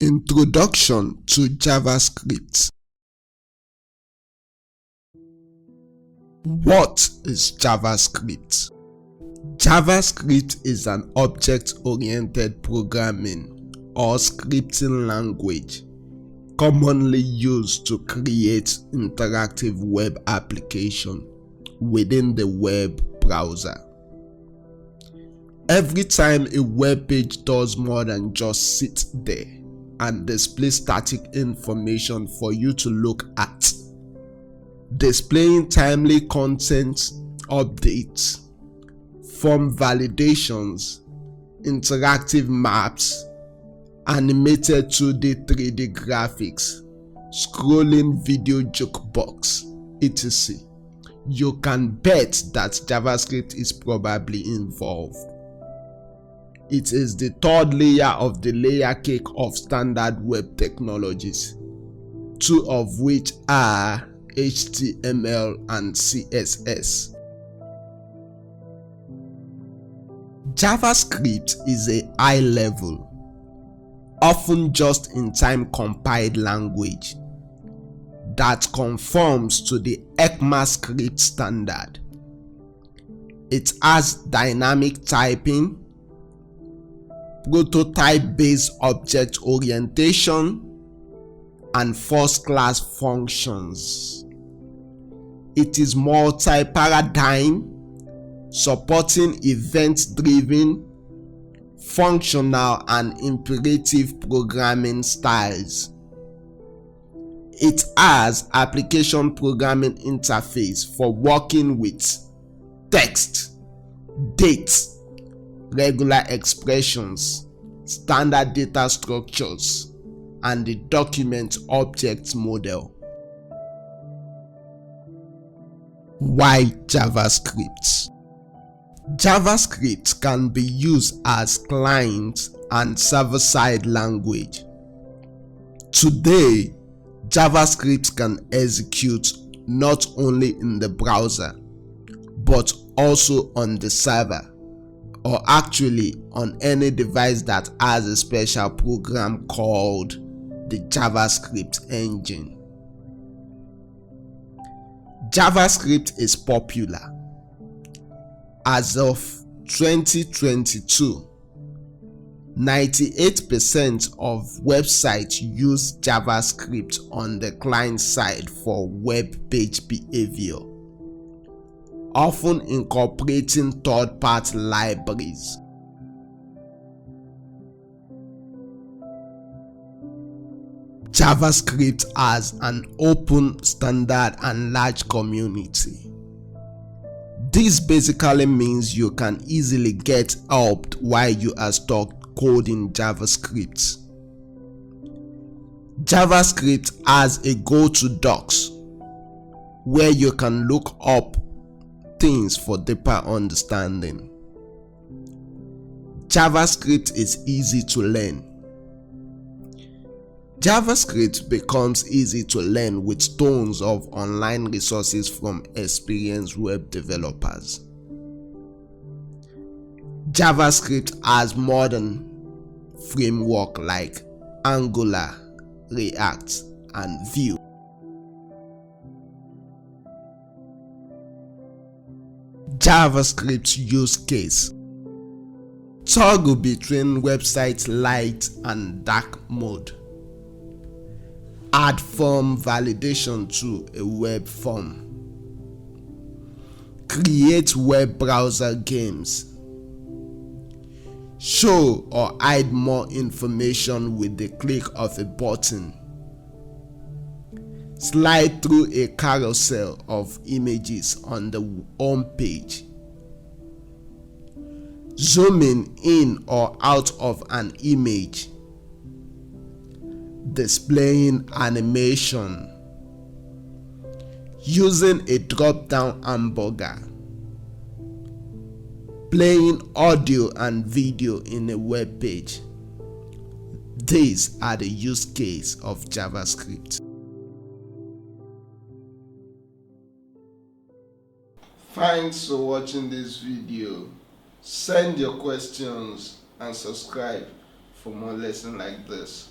Introduction to JavaScript. What is JavaScript? JavaScript is an object-oriented programming or scripting language commonly used to create interactive web applications within the web browser. Every time a web page does more than just sit there and display static information for you to look at, displaying timely content, updates, form validations, interactive maps, animated 2D 3D graphics, scrolling video jukebox, etc. You can bet that JavaScript is probably involved. It is the third layer of the layer cake of standard web technologies, two of which are HTML and CSS. JavaScript is a high-level, often just-in-time compiled language that conforms to the ECMAScript standard. It has dynamic typing, prototype-based object orientation, and first-class functions. It is multi-paradigm, supporting event-driven, functional, and imperative programming styles. It has application programming interface for working with text, dates, regular expressions, standard data structures, and the document object model. Why JavaScript? JavaScript can be used as client and server-side language. Today, JavaScript can execute not only in the browser, but also on the server, or actually on any device that has a special program called the JavaScript engine. JavaScript is popular. As of 2022, 98% of websites use JavaScript on the client side for web page behavior, often incorporating third-party libraries. JavaScript has an open standard and large community. This basically means you can easily get help while you are stuck coding JavaScript. JavaScript has a go-to docs where you can look up things for deeper understanding. JavaScript is easy to learn. JavaScript becomes easy to learn with tons of online resources from experienced web developers. JavaScript has modern frameworks like Angular, React, and Vue. JavaScript use case: toggle between website light and dark mode. Add form validation to a web form. Create web browser games. Show or hide more information with the click of a button. Slide through a carousel of images on the home page. Zooming in or out of an image. Displaying animation. Using a drop-down hamburger. Playing audio and video in a web page. These are the use cases of JavaScript. Thanks for watching this video. Send your questions and subscribe for more lessons like this.